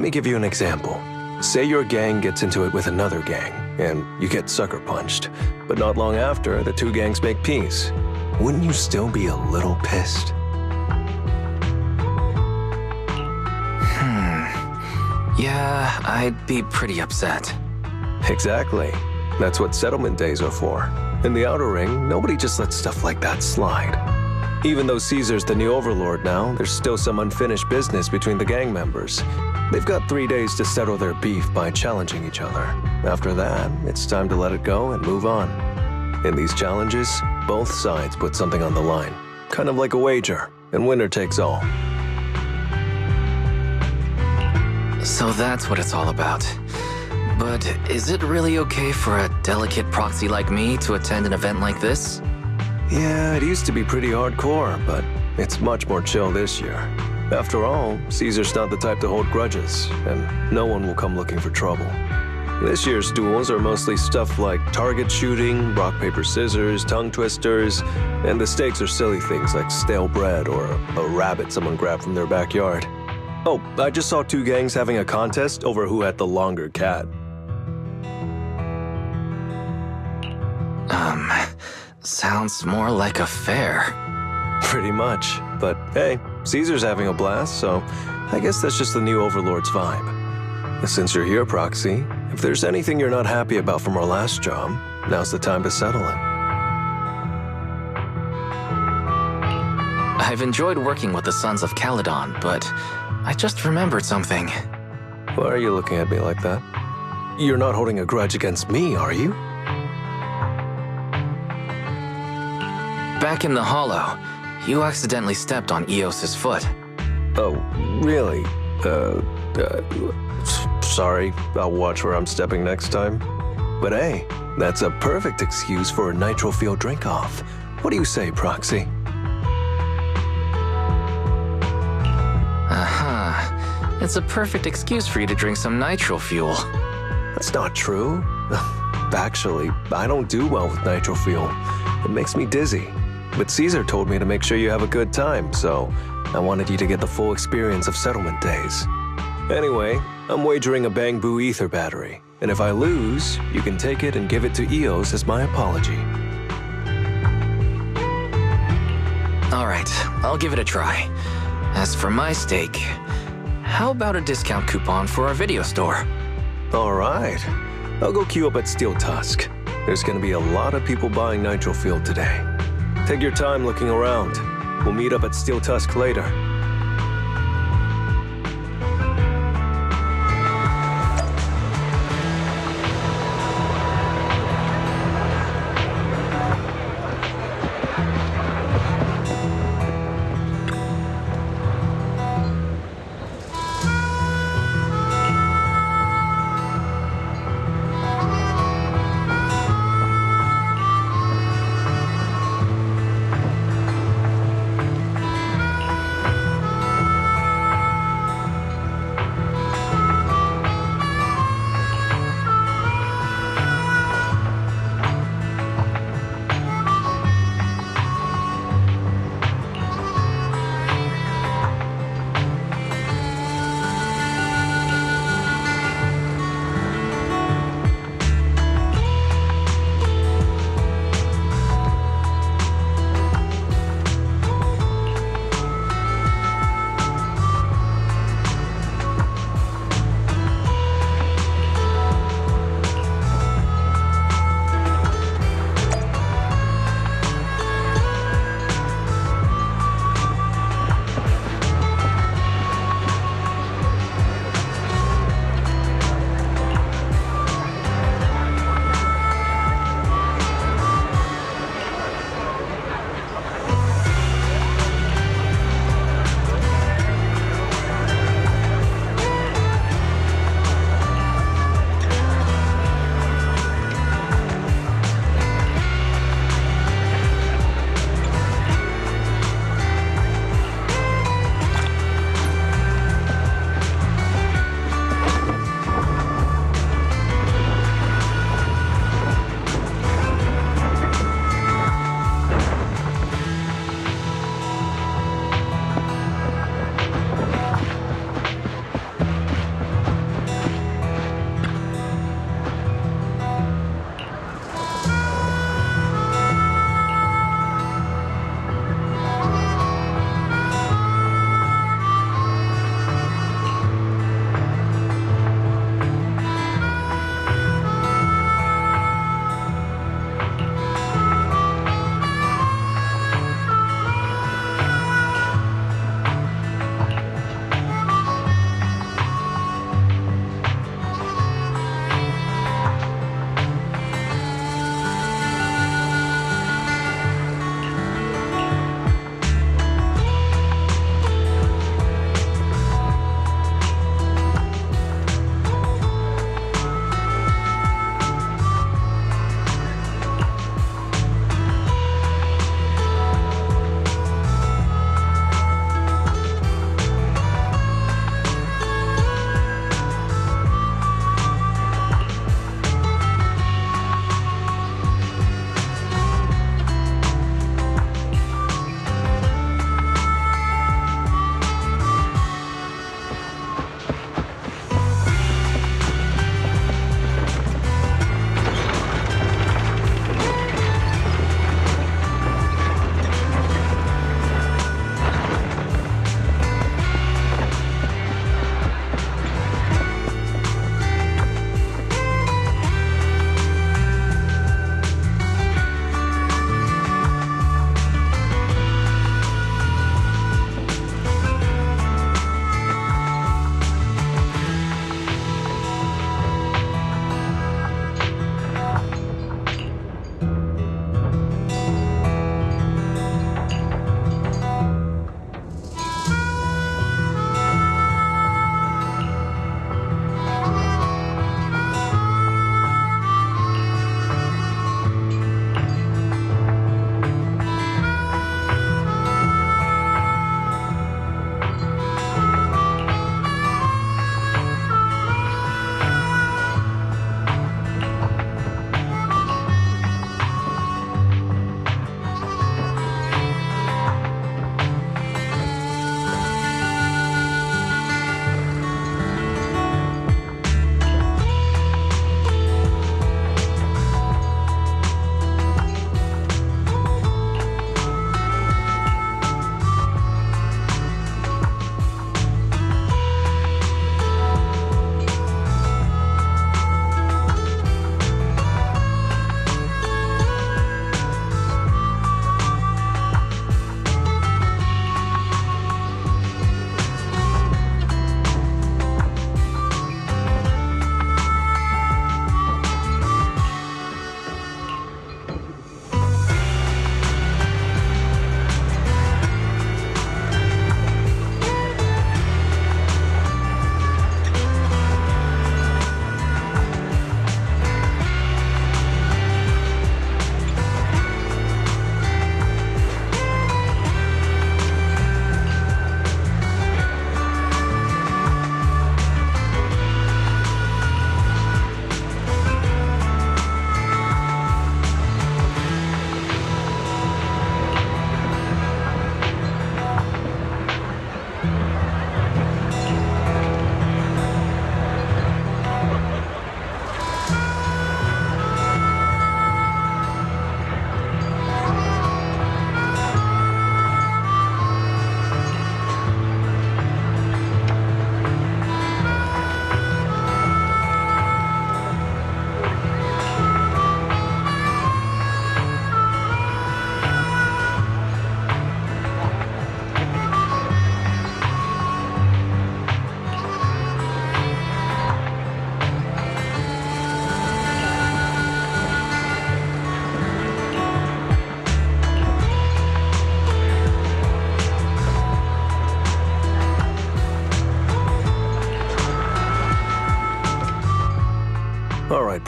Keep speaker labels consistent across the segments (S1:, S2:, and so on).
S1: me give you an example. Say your gang gets into it with another gang, and you get sucker punched. But not long after, the two gangs make peace. Wouldn't you still be a little pissed?
S2: Yeah, I'd be pretty upset.
S1: Exactly. That's what settlement days are for. In the Outer Ring, nobody just lets stuff like that slide. Even though Caesar's the new overlord now, there's still some unfinished business between the gang members. They've got 3 days to settle their beef by challenging each other. After that, it's time to let it go and move on. In these challenges, both sides put something on the line. Kind of like a wager, and winner takes all.
S2: So that's what it's all about. But is it really okay for a delicate proxy like me to attend an event like this?
S1: Yeah, it used to be pretty hardcore, but it's much more chill this year. After all, Caesar's not the type to hold grudges, and no one will come looking for trouble. This year's duels are mostly stuff like target shooting, rock, paper, scissors, tongue twisters, and the stakes are silly things like stale bread or a rabbit someone grabbed from their backyard. Oh, I just saw 2 gangs having a contest over who had the longer cat.
S2: Sounds more like a fair.
S1: Pretty much. But hey, Caesar's having a blast, so I guess that's just the new Overlord's vibe. Since you're here, Proxy, if there's anything you're not happy about from our last job, now's the time to settle it.
S2: I've enjoyed working with the Sons of Caledon, but I just remembered something.
S1: Why are you looking at me like that? You're not holding a grudge against me, are you?
S2: Back in the Hollow, you accidentally stepped on Eos's foot.
S1: Oh, really? Sorry, I'll watch where I'm stepping next time. But hey, that's a perfect excuse for a nitro-fuel drink-off. What do you say, Proxy?
S2: It's a perfect excuse for you to drink some nitro fuel.
S1: That's not true. Actually, I don't do well with nitro fuel. It makes me dizzy. But Caesar told me to make sure you have a good time, so I wanted you to get the full experience of settlement days. Anyway, I'm wagering a Bang-Boo ether battery, and if I lose, you can take it and give it to Eos as my apology.
S2: All right, I'll give it a try. As for my stake, how about a discount coupon for our video store?
S1: All right. I'll go queue up at Steel Tusk. There's gonna be a lot of people buying nitro fuel today. Take your time looking around. We'll meet up at Steel Tusk later.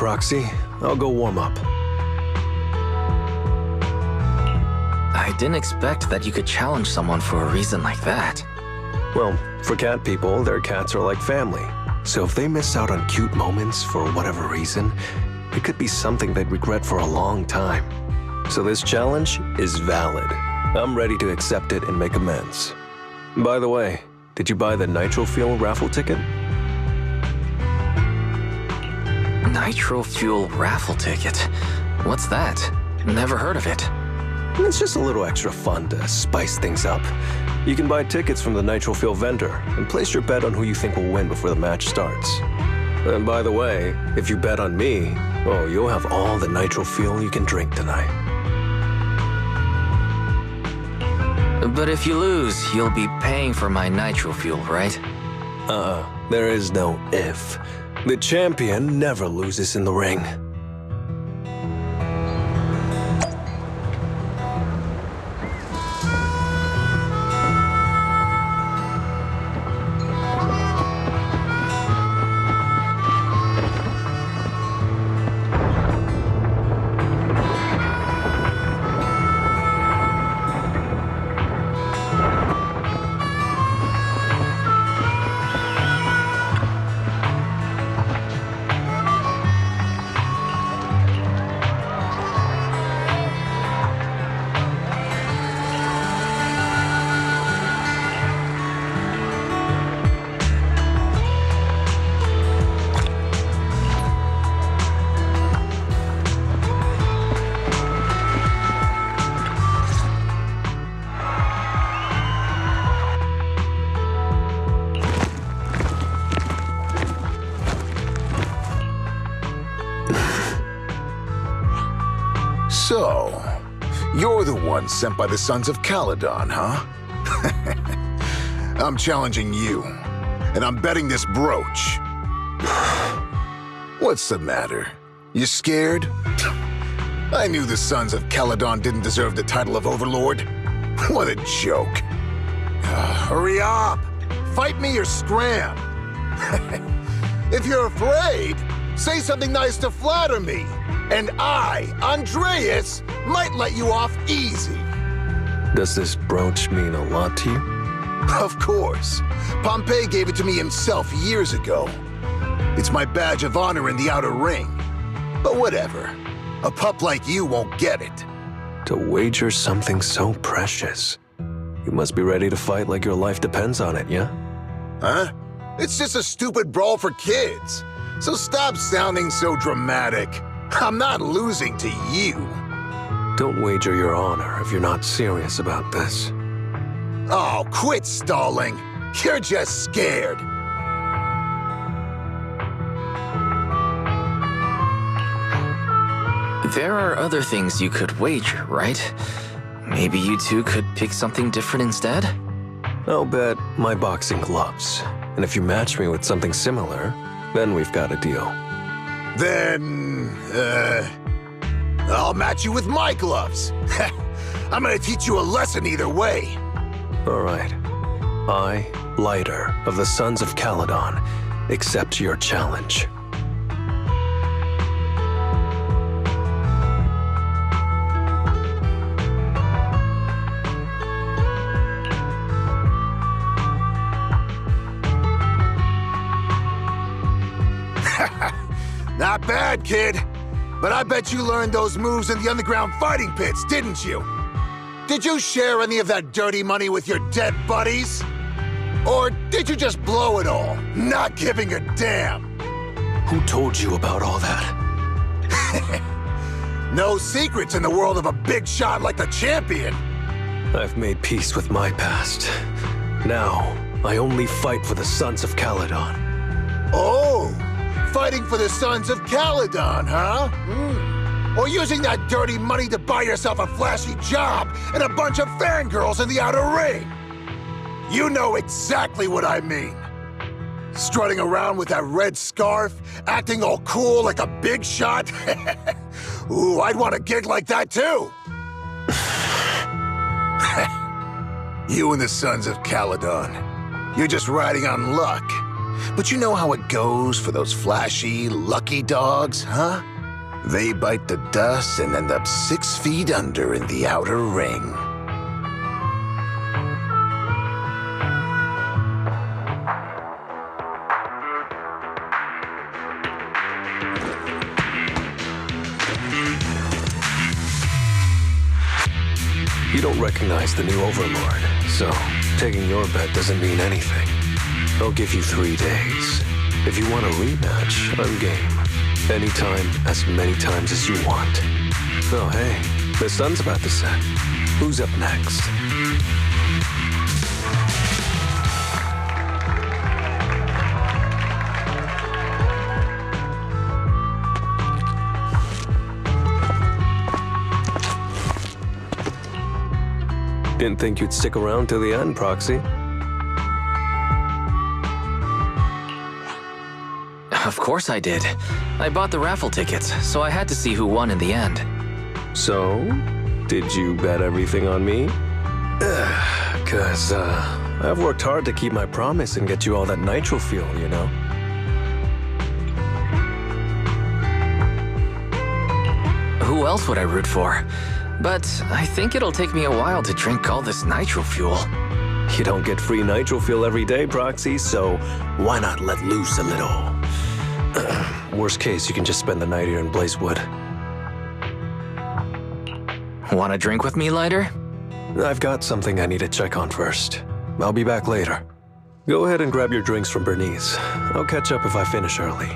S1: Proxy. I'll go warm up.
S2: I didn't expect that you could challenge someone for a reason like that.
S1: Well, for cat people, their cats are like family. So if they miss out on cute moments for whatever reason, it could be something they'd regret for a long time. So this challenge is valid. I'm ready to accept it and make amends. By the way, did you buy the Nitro Fuel raffle ticket?
S2: Nitro Fuel raffle ticket? What's that? Never heard of it.
S1: It's just a little extra fun to spice things up. You can buy tickets from the Nitro Fuel vendor and place your bet on who you think will win before the match starts. And by the way, if you bet on me, oh, you'll have all the Nitro Fuel you can drink tonight.
S2: But if you lose, you'll be paying for my Nitro Fuel, right?
S1: There is no if. The champion never loses in the ring.
S3: So, you're the one sent by the Sons of Caledon, huh? I'm challenging you, and I'm betting this brooch. What's the matter? You scared? I knew the Sons of Caledon didn't deserve the title of Overlord. What a joke. Hurry up! Fight me or scram! If you're afraid, say something nice to flatter me, and I, Andreas, might let you off easy.
S1: Does this brooch mean a lot to you?
S3: Of course. Pompey gave it to me himself years ago. It's my badge of honor in the outer ring. But whatever. A pup like you won't get it.
S1: To wager something so precious. You must be ready to fight like your life depends on it, yeah?
S3: Huh? It's just a stupid brawl for kids. So stop sounding so dramatic. I'm not losing to you.
S1: Don't wager your honor if you're not serious about this.
S3: Oh, quit stalling. You're just scared.
S2: There are other things you could wager, right? Maybe you two could pick something different instead?
S1: I'll bet my boxing gloves. And if you match me with something similar, then we've got a deal.
S3: Then, I'll match you with my gloves. I'm gonna teach you a lesson either way.
S1: All right. I, Lighter of the Sons of Caledon, accept your challenge.
S3: Not bad, kid. But I bet you learned those moves in the underground fighting pits, didn't you? Did you share any of that dirty money with your dead buddies? Or did you just blow it all, not giving a damn?
S1: Who told you about all that?
S3: No secrets in the world of a big shot like the champion.
S1: I've made peace with my past. Now, I only fight for the Sons of Caledon.
S3: Oh, fighting for the Sons of Caledon, huh? Or using that dirty money to buy yourself a flashy job and a bunch of fangirls in the outer ring. You know exactly what I mean. Strutting around with that red scarf, acting all cool like a big shot. Ooh, I'd want a gig like that too. You and the Sons of Caledon. You're just riding on luck. But you know how it goes for those flashy, lucky dogs, huh? They bite the dust and end up 6 feet under in the outer ring.
S1: You don't recognize the new Overlord, so taking your bet doesn't mean anything. I'll give you 3 days. If you want a rematch, I'm game. Anytime, as many times as you want. Oh, hey, the sun's about to set. Who's up next? Didn't think you'd stick around till the end, Proxy.
S2: Of course I did. I bought the raffle tickets, so I had to see who won in the end.
S1: So, did you bet everything on me? Cause, I've worked hard to keep my promise and get you all that nitro fuel, you know?
S2: Who else would I root for? But I think it'll take me a while to drink all this nitro fuel.
S1: You don't get free nitro fuel every day, Proxy, so why not let loose a little? Worst case, you can just spend the night here in Blazewood.
S2: Want a drink with me, Lighter?
S1: I've got something I need to check on first. I'll be back later. Go ahead and grab your drinks from Bernice. I'll catch up if I finish early.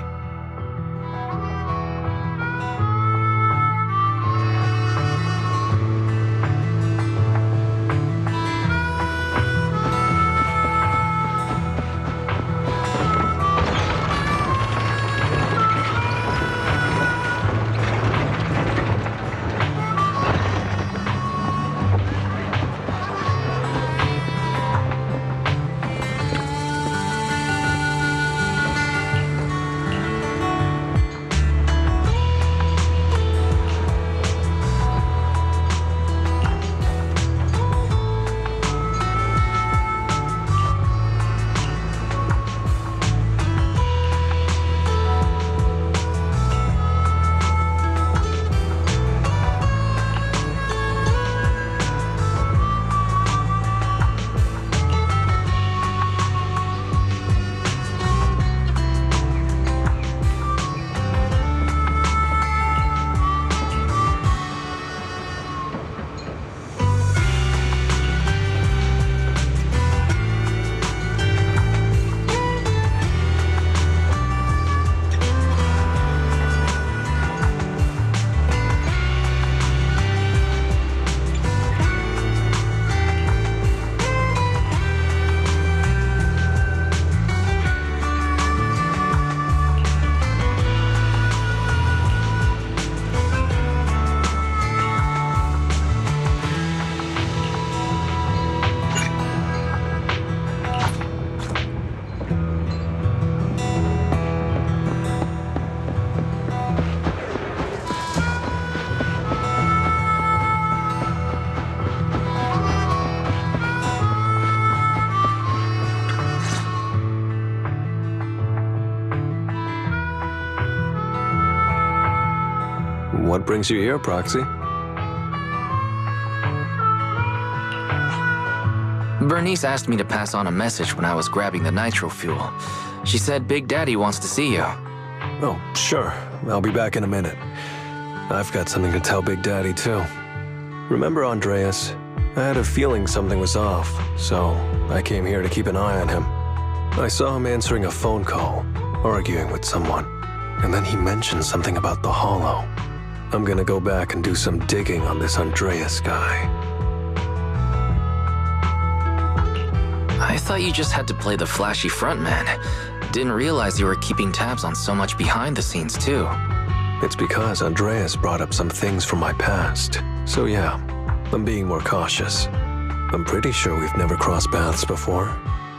S1: What brings you here, Proxy?
S2: Bernice asked me to pass on a message when I was grabbing the nitro fuel. She said Big Daddy wants to see you.
S1: Oh, sure. I'll be back in a minute. I've got something to tell Big Daddy, too. Remember Andreas? I had a feeling something was off, so I came here to keep an eye on him. I saw him answering a phone call, arguing with someone, and then he mentioned something about the Hollow. I'm gonna go back and do some digging on this Andreas guy.
S2: I thought you just had to play the flashy frontman. Didn't realize you were keeping tabs on so much behind the scenes, too.
S1: It's because Andreas brought up some things from my past. So yeah, I'm being more cautious. I'm pretty sure we've never crossed paths before.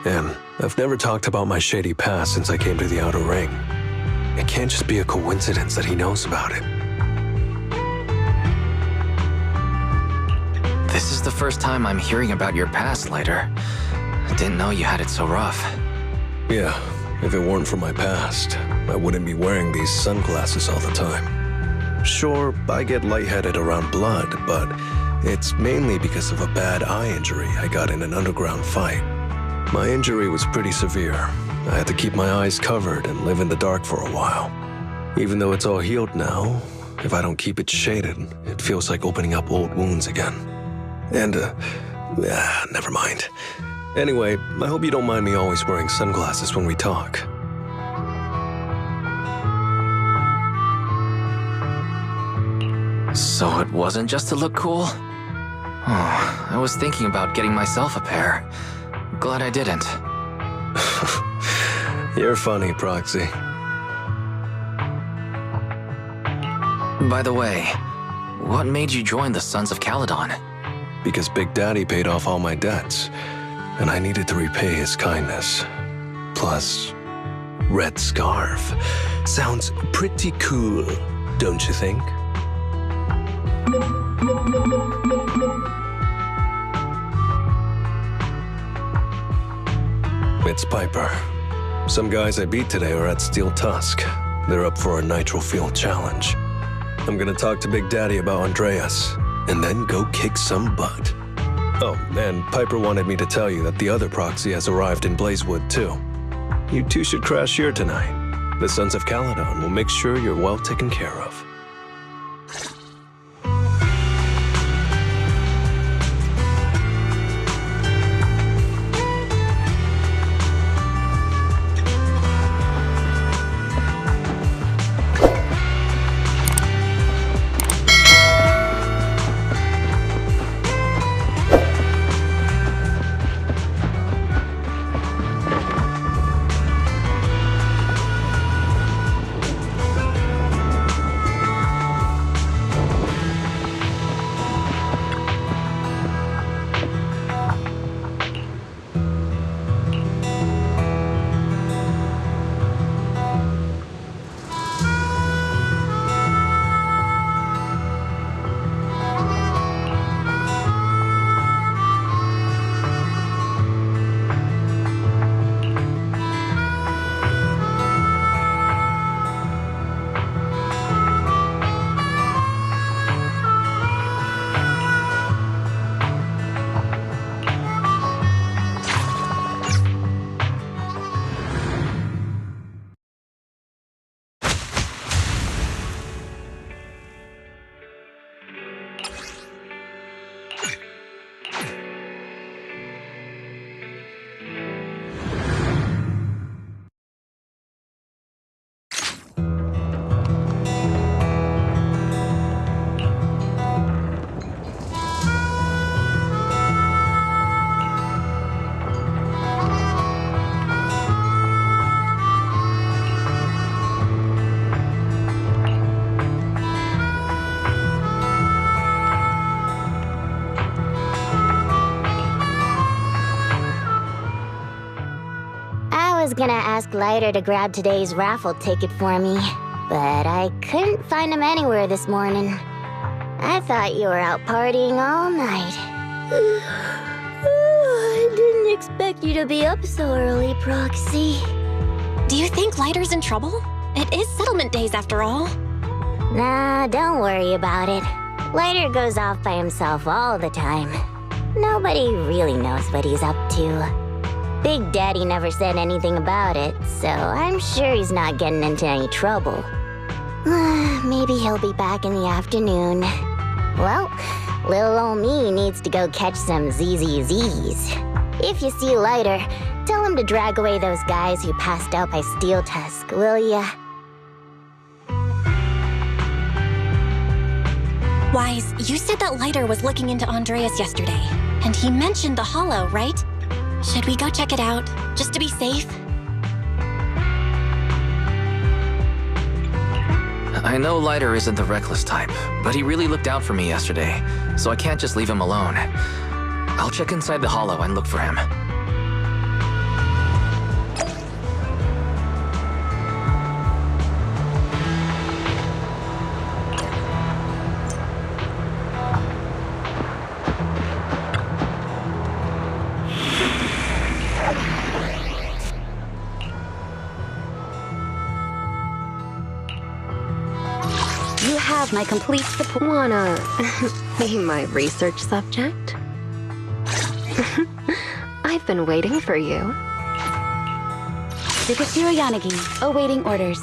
S1: And I've never talked about my shady past since I came to the Outer Ring. It can't just be a coincidence that he knows about it.
S2: This is the first time I'm hearing about your past, Lighter. I didn't know you had it so rough.
S1: Yeah, If it weren't for my past, I wouldn't be wearing these sunglasses all the time. Sure, I get lightheaded around blood, but it's mainly because of a bad eye injury I got in an underground fight. My injury was pretty severe. I had to keep my eyes covered and live in the dark for a while. Even though it's all healed now, if I don't keep it shaded, it feels like opening up old wounds again. And, never mind. Anyway, I hope you don't mind me always wearing sunglasses when we talk.
S2: So it wasn't just to look cool? Oh, I was thinking about getting myself a pair. Glad I didn't.
S1: You're funny, Proxy.
S2: By the way, what made you join the Sons of Caledon?
S1: Because Big Daddy paid off all my debts, and I needed to repay his kindness. Plus, red scarf. Sounds pretty cool, don't you think? It's Piper. Some guys I beat today are at Steel Tusk. They're up for a Nitro Field challenge. I'm gonna talk to Big Daddy about Andreas, and then go kick some butt. Oh, and Piper wanted me to tell you that the other Proxy has arrived in Blazewood, too. You two should crash here tonight. The Sons of Caledon will make sure you're well taken care of.
S4: I was gonna ask Lighter to grab today's raffle ticket for me, but I couldn't find him anywhere this morning. I thought you were out partying all night. I didn't expect you to be up so early, Proxy.
S5: Do you think Lighter's in trouble? It is settlement days after all.
S4: Nah, don't worry about it. Lighter goes off by himself all the time. Nobody really knows what he's up to. Big Daddy never said anything about it, so I'm sure he's not getting into any trouble. Maybe he'll be back in the afternoon. Well, little ol' me needs to go catch some ZZZs. If you see Lighter, tell him to drag away those guys who passed out by Steel Tusk, will ya?
S5: Wise, you said that Lighter was looking into Andreas yesterday, and he mentioned the Hollow, right? Should we go check it out, just to be safe?
S2: I know Lighter isn't the reckless type, but he really looked out for me yesterday, so I can't just leave him alone. I'll check inside the Hollow and look for him.
S6: have my complete support. Wanna be my research subject? I've been waiting for you.
S7: Zukasura Yanagi, awaiting orders.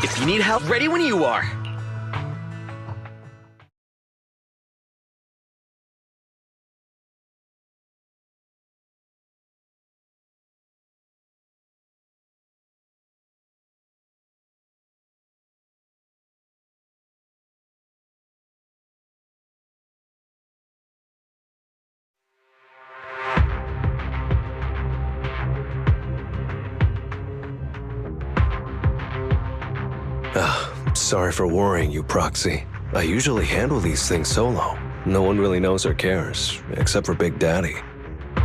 S8: If you need help, ready when you are.
S1: Sorry for worrying you, Proxy. I usually handle these things solo. No one really knows or cares, except for Big Daddy.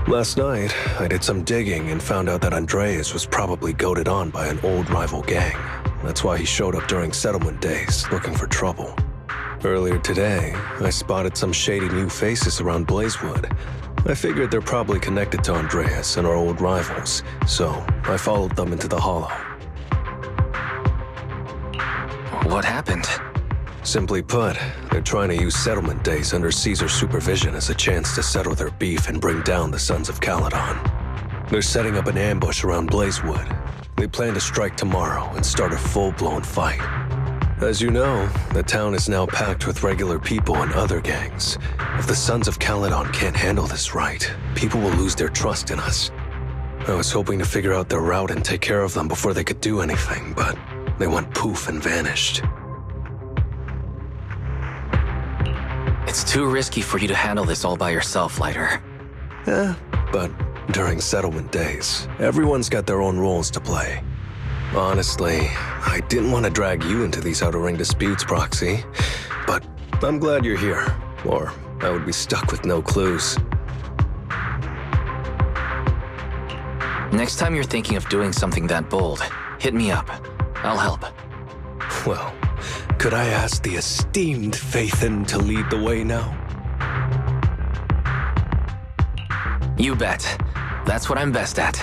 S1: Last night, I did some digging and found out that Andreas was probably goaded on by an old rival gang. That's why he showed up during settlement days, looking for trouble. Earlier today, I spotted some shady new faces around Blazewood. I figured they're probably connected to Andreas and our old rivals, so I followed them into the hollow.
S2: What happened?
S1: Simply put, they're trying to use settlement days under Caesar's supervision as a chance to settle their beef and bring down the Sons of Caledon. They're setting up an ambush around Blazewood. They plan to strike tomorrow and start a full-blown fight. As you know, the town is now packed with regular people and other gangs. If the Sons of Caledon can't handle this right, people will lose their trust in us. I was hoping to figure out their route and take care of them before they could do anything, but they went poof and vanished.
S2: It's too risky for you to handle this all by yourself, Lighter.
S1: But during settlement days, everyone's got their own roles to play. Honestly, I didn't want to drag you into these outer ring disputes, Proxy, but I'm glad you're here, or I would be stuck with no clues.
S2: Next time you're thinking of doing something that bold, hit me up. I'll help.
S1: Well, could I ask the esteemed Phaethon to lead the way now?
S2: You bet. That's what I'm best at.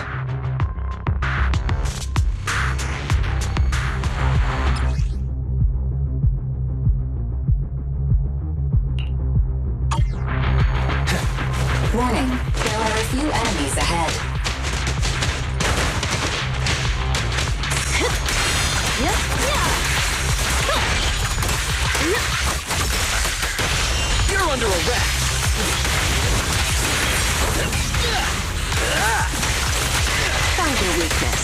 S9: Warning, there are a few enemies ahead.
S8: You're under arrest.
S6: Find your weakness.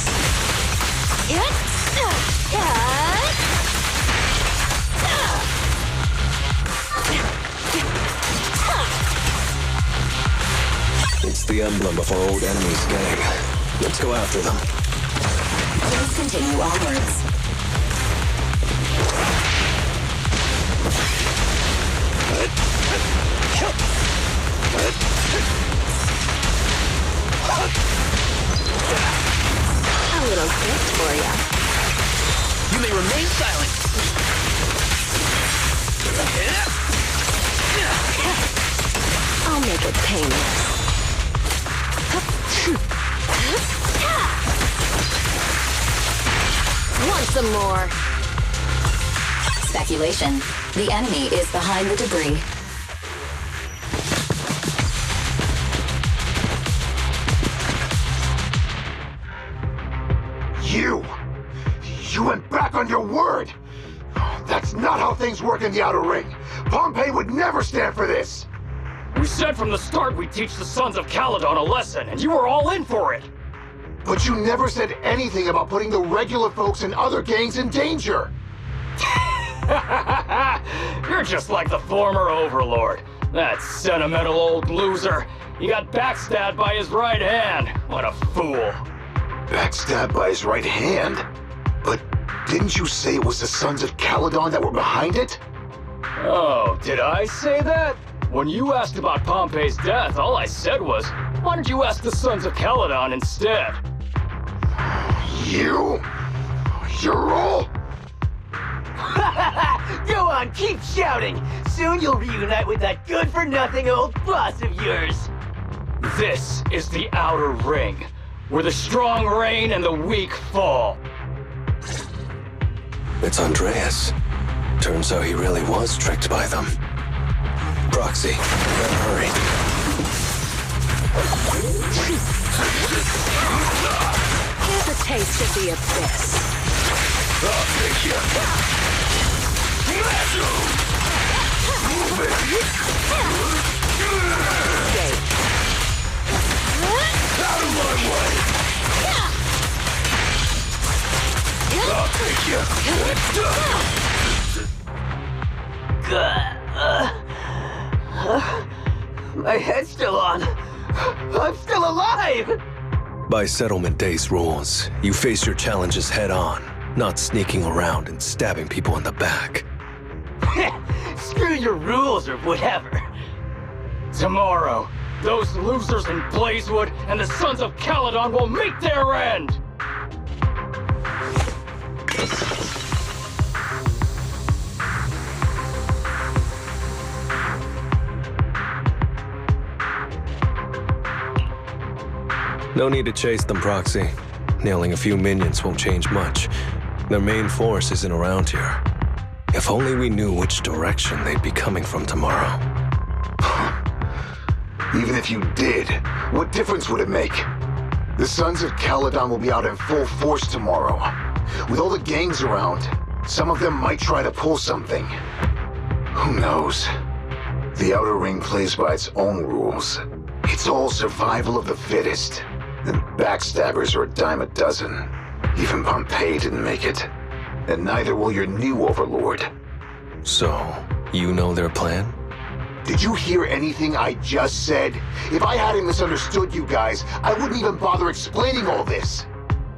S1: It's the emblem of our old enemy's gang. Let's go after them.
S9: Please continue onwards.
S6: A little gift for ya.
S8: You may remain silent.
S6: I'll make it painless. Want some more?
S9: Speculation. The enemy is behind the debris.
S3: You went back on your word! That's not how things work in the Outer Ring. Pompeii would never stand for this!
S10: We said from the start we'd teach the Sons of Caledon a lesson, and you were all in for it!
S3: But you never said anything about putting the regular folks and other gangs in danger!
S10: You're just like the former Overlord. That sentimental old loser. He got backstabbed by his right hand. What a fool.
S3: Backstabbed by his right hand? But didn't you say it was the Sons of Caledon that were behind it?
S10: Oh, did I say that? When you asked about Pompey's death, all I said was, why don't you ask the Sons of Caledon instead?
S3: You? You're all...
S11: Go on, keep shouting! Soon you'll reunite with that good-for-nothing old boss of yours!
S10: This is the Outer Ring, where the strong reign and the weak fall.
S1: It's Andreas. Turns out he really was tricked by them. Proxy, better hurry.
S12: Here's a taste of the abyss.
S3: I'll take you. Move it.
S12: Escape.
S3: Out of my way. I'll take you.
S11: My head's still on. I'm still alive!
S1: By Settlement Day's rules, you face your challenges head on, not sneaking around and stabbing people in the back.
S11: Screw your rules or whatever.
S10: Tomorrow, those losers in Blazewood and the Sons of Caledon will meet their end!
S1: No need to chase them, Proxy. Nailing a few minions won't change much. Their main force isn't around here. If only we knew which direction they'd be coming from tomorrow.
S3: Even if you did, what difference would it make? The Sons of Caledon will be out in full force tomorrow. With all the gangs around, some of them might try to pull something. Who knows? The Outer Ring plays by its own rules. It's all survival of the fittest. And backstabbers are a dime a dozen. Even Pompeii didn't make it. And neither will your new overlord.
S1: So, you know their plan?
S3: Did you hear anything I just said? If I hadn't misunderstood you guys, I wouldn't even bother explaining all this.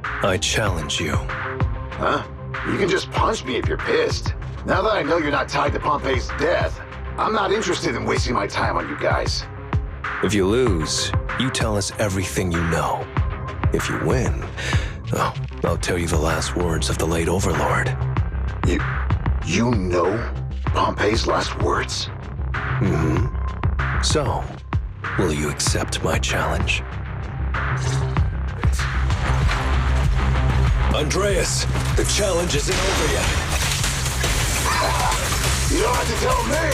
S1: I challenge you.
S3: Huh? You can just punch me if you're pissed. Now that I know you're not tied to Pompeii's death, I'm not interested in wasting my time on you guys.
S1: If you lose, you tell us everything you know. If you win, oh, I'll tell you the last words of the late Overlord.
S3: You know Pompeii's last words?
S1: Mm-hmm. So, will you accept my challenge? Andreas, the challenge isn't over yet.
S3: You don't have to tell me!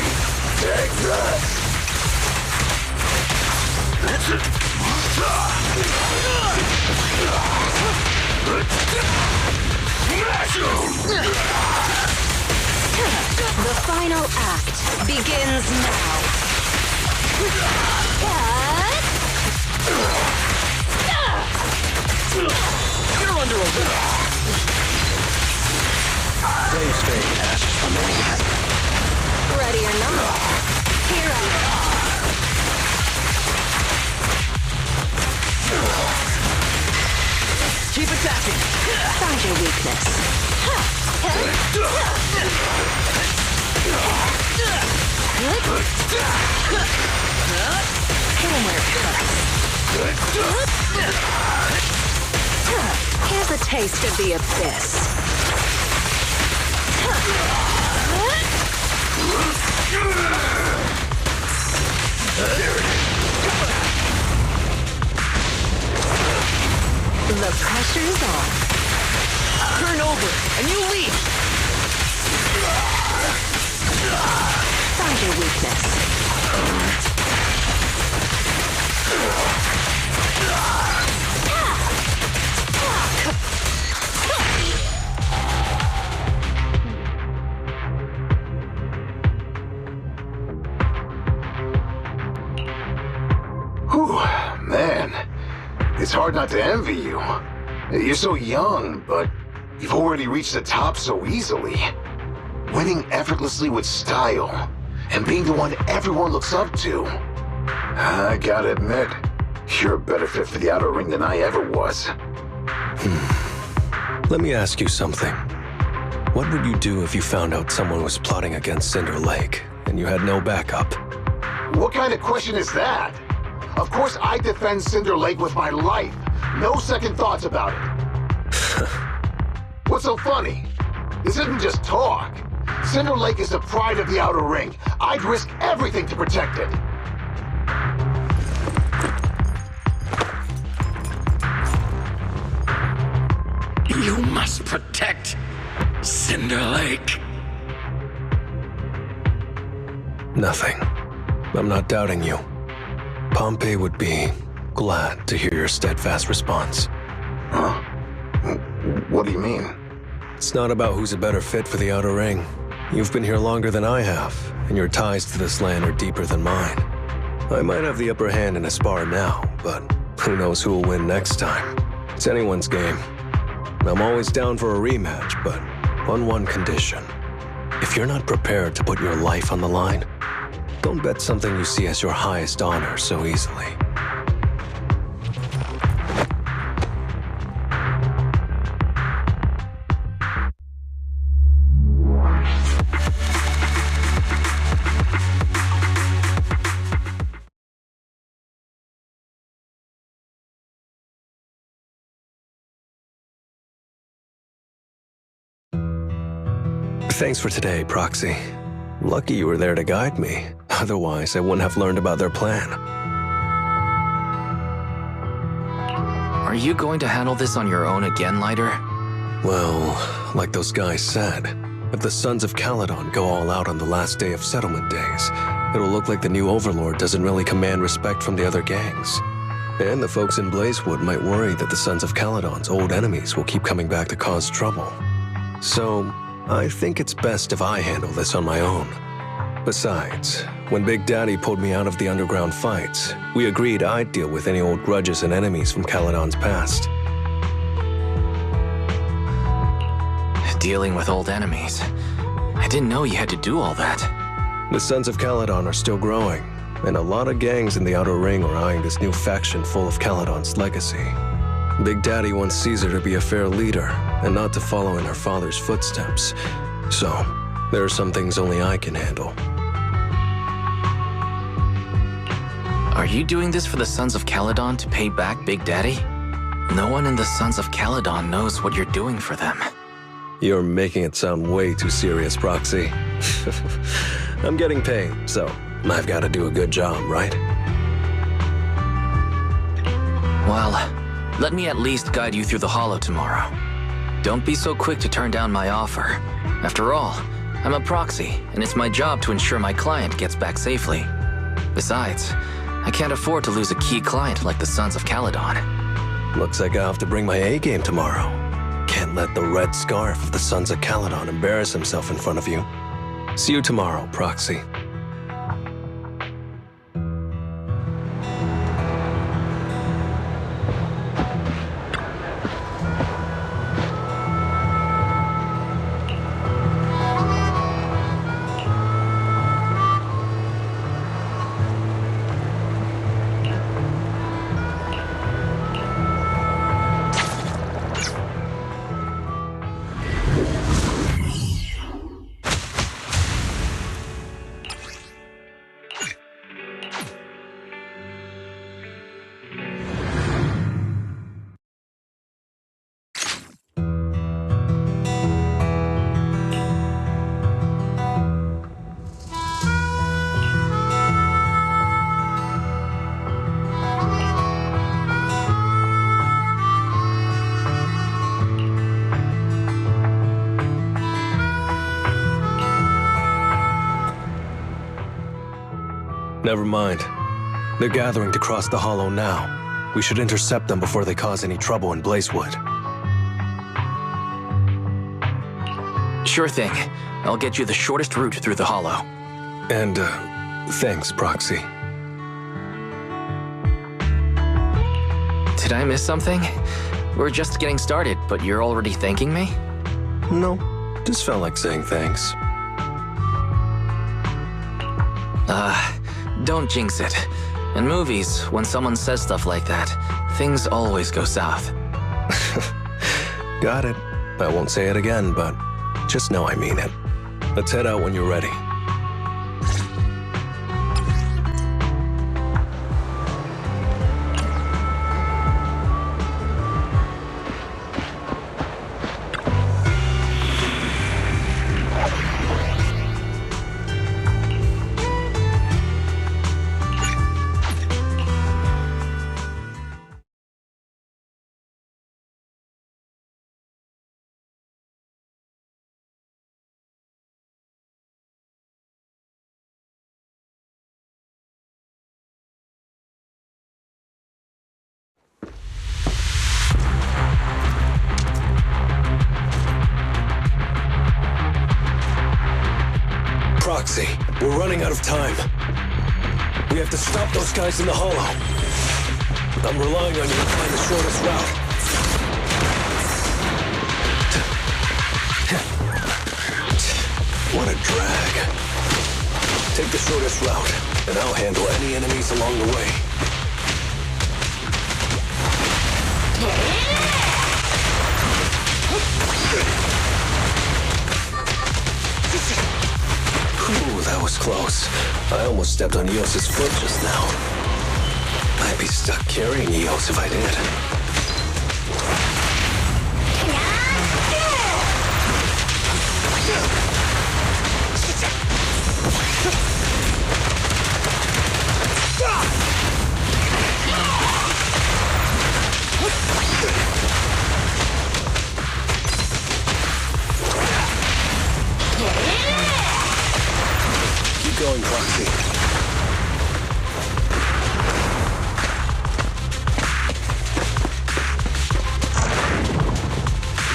S3: Take that!
S12: The final act begins now.
S8: You're under arrest. Stay straight, Ash, for me.
S12: Ready or not, here I
S8: Keep attacking.
S12: Find your weakness. Hit him where it hurts. Here's a taste of the abyss. The pressure's on.
S8: Turn over, and you leave.
S12: Find your weakness.
S3: Whew, man. It's hard not to envy you. You're so young, but you've already reached the top so easily. Winning effortlessly with style, and being the one everyone looks up to. I gotta admit, you're a better fit for the Outer Ring than I ever was.
S1: Let me ask you something. What would you do if you found out someone was plotting against Cinder Lake, and you had no backup?
S3: What kind of question is that? Of course I defend Cinder Lake with my life. No second thoughts about it. What's so funny? This isn't just talk. Cinder Lake is the pride of the Outer Ring. I'd risk everything to protect it.
S8: You must protect
S13: Cinder Lake.
S1: Nothing. I'm not doubting you. Pompey would be glad to hear your steadfast response.
S3: Huh? What do you mean?
S1: It's not about who's a better fit for the Outer Ring. You've been here longer than I have, and your ties to this land are deeper than mine. I might have the upper hand in a spar now, but who knows who will win next time. It's anyone's game. I'm always down for a rematch, but on one condition. If you're not prepared to put your life on the line, don't bet something you see as your highest honor so easily. Thanks for today, Proxy. Lucky you were there to guide me. Otherwise, I wouldn't have learned about their plan.
S2: Are you going to handle this on your own again, Lighter?
S1: Well, like those guys said, if the Sons of Caledon go all out on the last day of settlement days, it'll look like the new Overlord doesn't really command respect from the other gangs. And the folks in Blazewood might worry that the Sons of Caledon's old enemies will keep coming back to cause trouble. So, I think it's best if I handle this on my own. Besides, when Big Daddy pulled me out of the underground fights, we agreed I'd deal with any old grudges and enemies from Caledon's past.
S2: Dealing with old enemies. I didn't know you had to do all that.
S1: The Sons of Caledon are still growing, and a lot of gangs in the Outer Ring are eyeing this new faction full of Caledon's legacy. Big Daddy wants Caesar to be a fair leader, and not to follow in her father's footsteps. So, there are some things only I can handle.
S2: Are you doing this for the Sons of Caledon to pay back Big Daddy? No one in the Sons of Caledon knows what you're doing for them.
S1: You're making it sound way too serious, Proxy. I'm getting paid, so I've got to do a good job, right?
S2: Well, let me at least guide you through the Hollow tomorrow. Don't be so quick to turn down my offer. After all, I'm a proxy, and it's my job to ensure my client gets back safely. Besides, I can't afford to lose a key client like the Sons of Caledon.
S1: Looks like I have to bring my A-game tomorrow. Can't let the red scarf of the Sons of Caledon embarrass himself in front of you. See you tomorrow, Proxy. Never mind. They're gathering to cross the Hollow now. We should intercept them before they cause any trouble in Blazewood.
S2: Sure thing. I'll get you the shortest route through the Hollow.
S1: And, thanks, Proxy.
S2: Did I miss something? We're just getting started, but you're already thanking me?
S1: No, just felt like saying thanks.
S2: Don't jinx it. In movies, when someone says stuff like that, things always go south.
S1: Got it. I won't say it again, but just know I mean it. Let's head out when you're ready. Proxy, we're running out of time. We have to stop those guys in the hollow. I'm relying on you to find the shortest route. What a drag. Take the shortest route, and I'll handle any enemies along the way. Ooh, that was close. I almost stepped on Eos's foot just now. I'd be stuck carrying Eos if I did. Keep going, Proxy.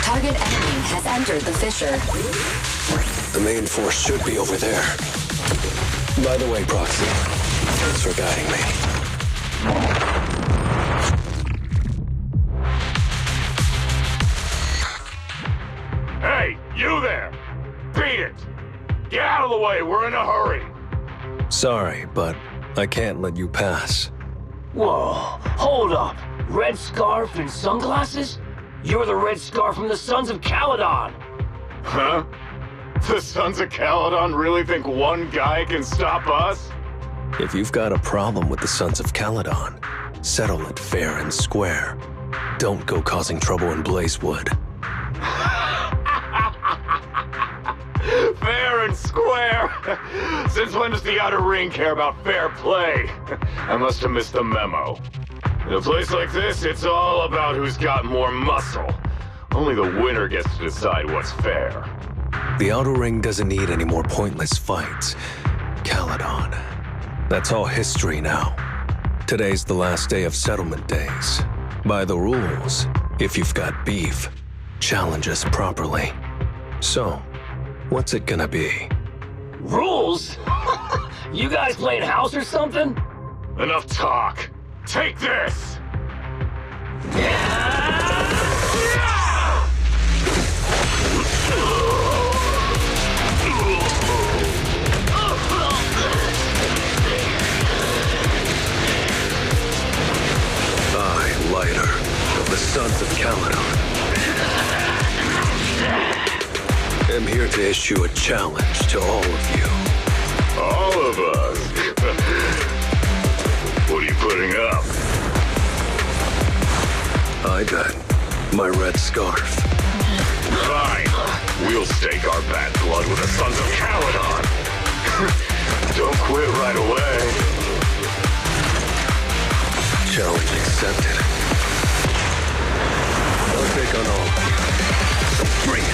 S9: Target enemy has entered the fissure.
S1: The main force should be over there. By the way, Proxy, thanks for guiding me.
S13: Hey, you there! Beat it! Get out of the way, we're in a hurry!
S1: Sorry, but I can't let you pass.
S10: Whoa, hold up. Red scarf and sunglasses? You're the Red Scarf from the Sons of Caledon!
S13: Huh? The Sons of Caledon really think one guy can stop us?
S1: If you've got a problem with the Sons of Caledon, settle it fair and square. Don't go causing trouble in Blazewood.
S13: Fair and square? Since when does the Outer Ring care about fair play? I must have missed the memo. In a place like this, it's all about who's got more muscle. Only the winner gets to decide what's fair.
S1: The Outer Ring doesn't need any more pointless fights. Caledon. That's all history now. Today's the last day of settlement days. By the rules, if you've got beef, challenge us properly. So, what's it gonna be?
S10: Rules? You guys playing house or something?
S13: Enough talk. Take this!
S1: I, Lighter, of the Sons of Caledon, am here to issue a challenge to all of you.
S13: All of us? What are you putting up?
S1: I got my red scarf.
S13: Fine. We'll stake our bad blood with the Sons of Caledon. Don't quit right away.
S1: Challenge accepted. I'll take on all of you. So bring it.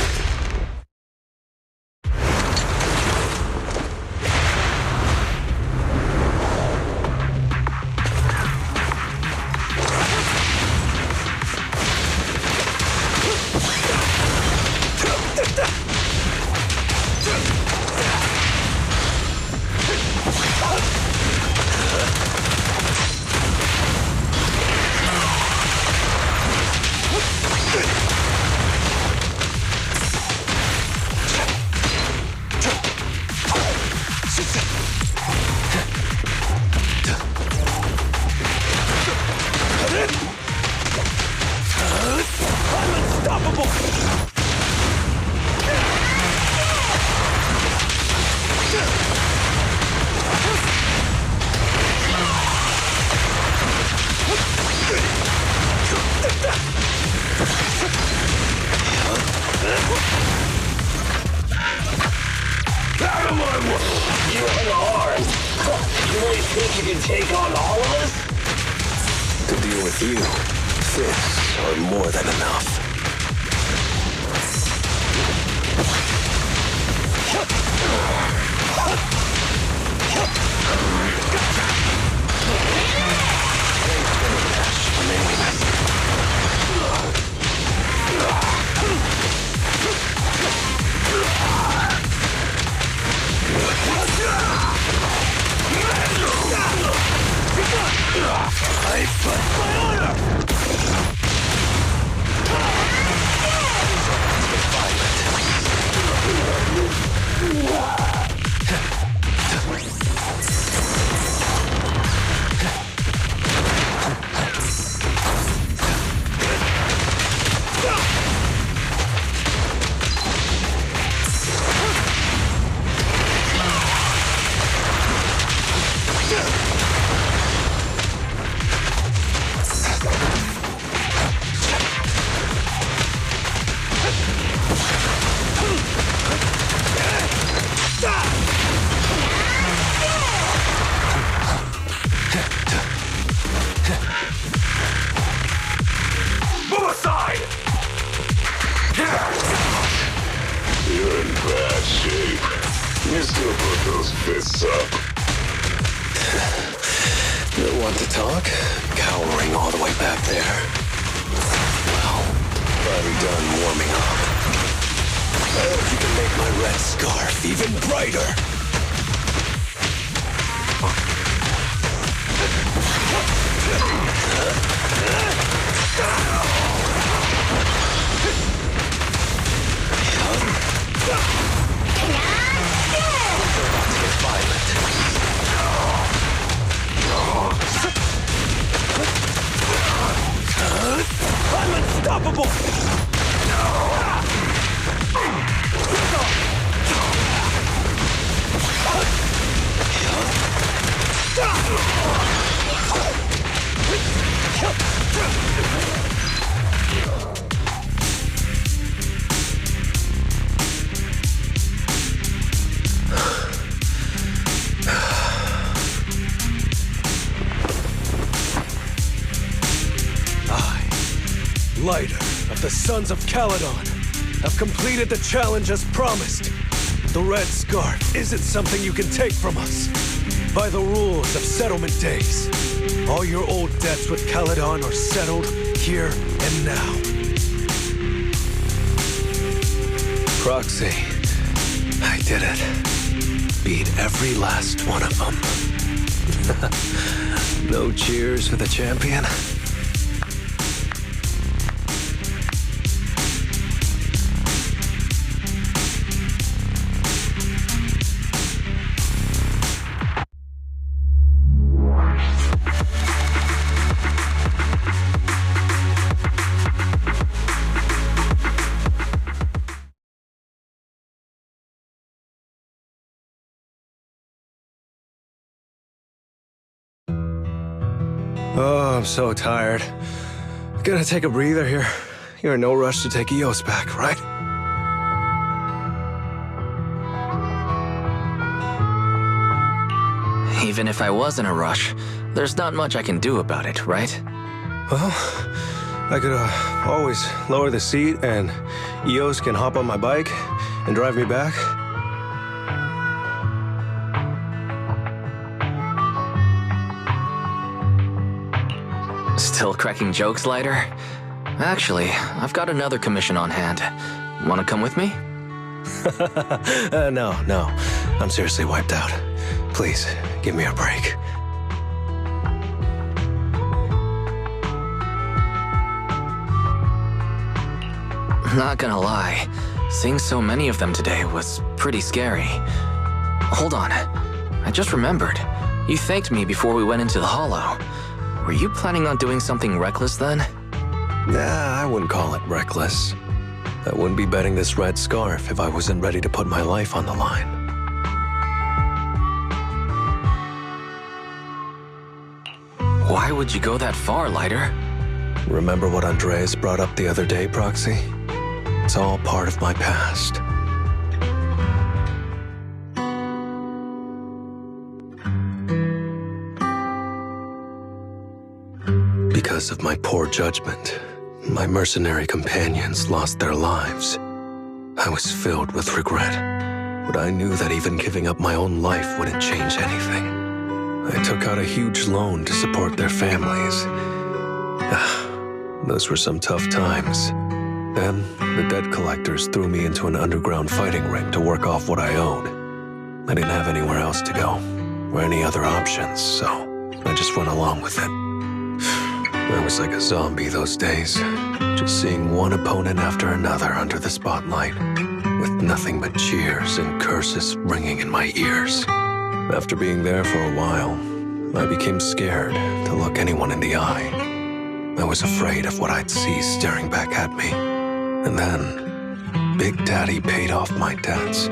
S3: I put my honor!
S13: You're in bad shape. You still put those fists up.
S1: Don't want to talk? Cowering all the way back there. Well, finally done warming up. I hope you can make my red scarf even brighter.
S3: I'm unstoppable! Lighter of the Sons of Caledon, have completed the challenge as promised. The red scarf isn't something you can take from us. By the rules of settlement days, all your old debts with Caledon are settled here and now.
S1: Proxy, I did it. Beat every last one of them. No cheers for the champion? Oh, I'm so tired. Gonna take a breather here. You're in no rush to take Eos back, right?
S2: Even if I was in a rush, there's not much I can do about it, right?
S1: Well, I could always lower the seat and Eos can hop on my bike and drive me back.
S2: Still cracking jokes, Lighter? Actually, I've got another commission on hand. Wanna come with me?
S1: No. I'm seriously wiped out. Please, give me a break.
S2: Not gonna lie, seeing so many of them today was pretty scary. Hold on, I just remembered. You thanked me before we went into the Hollow. Were you planning on doing something reckless then?
S1: Nah, I wouldn't call it reckless. I wouldn't be betting this red scarf if I wasn't ready to put my life on the line.
S2: Why would you go that far, Lighter?
S1: Remember what Andreas brought up the other day, Proxy? It's all part of my past. Because of my poor judgment, my mercenary companions lost their lives. I was filled with regret, but I knew that even giving up my own life wouldn't change anything. I took out a huge loan to support their families. Those were some tough times. Then, the debt collectors threw me into an underground fighting ring to work off what I owed. I didn't have anywhere else to go, or any other options, so I just went along with it. I was like a zombie those days, just seeing one opponent after another under the spotlight, with nothing but cheers and curses ringing in my ears. After being there for a while, I became scared to look anyone in the eye. I was afraid of what I'd see staring back at me. And then, Big Daddy paid off my debts,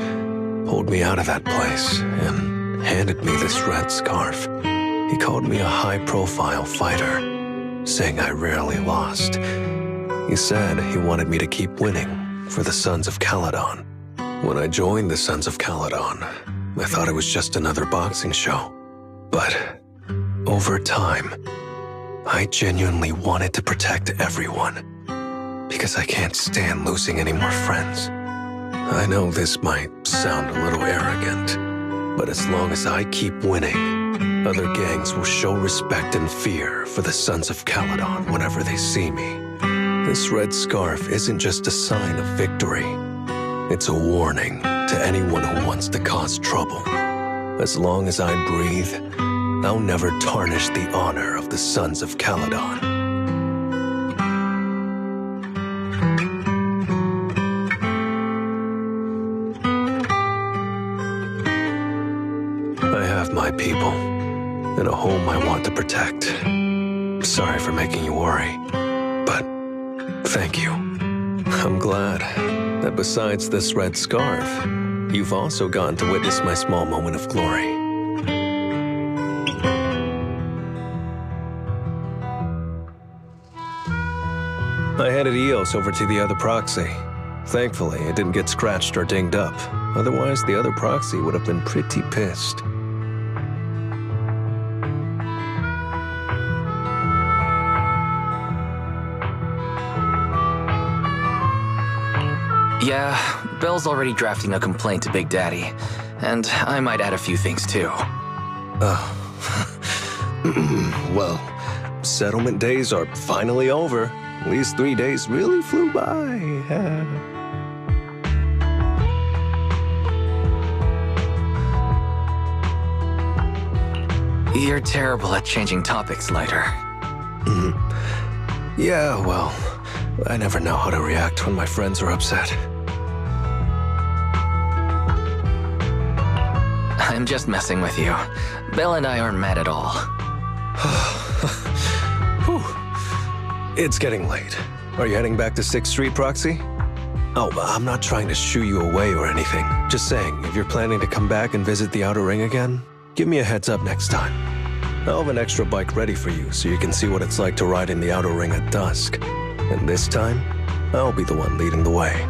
S1: pulled me out of that place, and handed me this red scarf. He called me a high-profile fighter, saying I rarely lost. He said he wanted me to keep winning for the Sons of Caledon. When I joined the Sons of Caledon, I thought it was just another boxing show. But over time, I genuinely wanted to protect everyone, because I can't stand losing any more friends. I know this might sound a little arrogant, but as long as I keep winning, other gangs will show respect and fear for the Sons of Caledon whenever they see me. This red scarf isn't just a sign of victory. It's a warning to anyone who wants to cause trouble. As long as I breathe, I'll never tarnish the honor of the Sons of Caledon. I have my people, and a home I want to protect. Sorry for making you worry, but thank you. I'm glad that besides this red scarf, you've also gotten to witness my small moment of glory. I handed Eos over to the other proxy. Thankfully, it didn't get scratched or dinged up. Otherwise, the other proxy would have been pretty pissed.
S2: Yeah, Belle's already drafting a complaint to Big Daddy, and I might add a few things too.
S1: Well, settlement days are finally over. These 3 days really flew by.
S2: You're terrible at changing topics, Lighter.
S1: Yeah, well, I never know how to react when my friends are upset.
S2: I'm just messing with you. Belle and I aren't mad at all.
S1: It's getting late. Are you heading back to 6th Street, Proxy? Oh, I'm not trying to shoo you away or anything. Just saying, if you're planning to come back and visit the Outer Ring again, give me a heads up next time. I'll have an extra bike ready for you so you can see what it's like to ride in the Outer Ring at dusk. And this time, I'll be the one leading the way.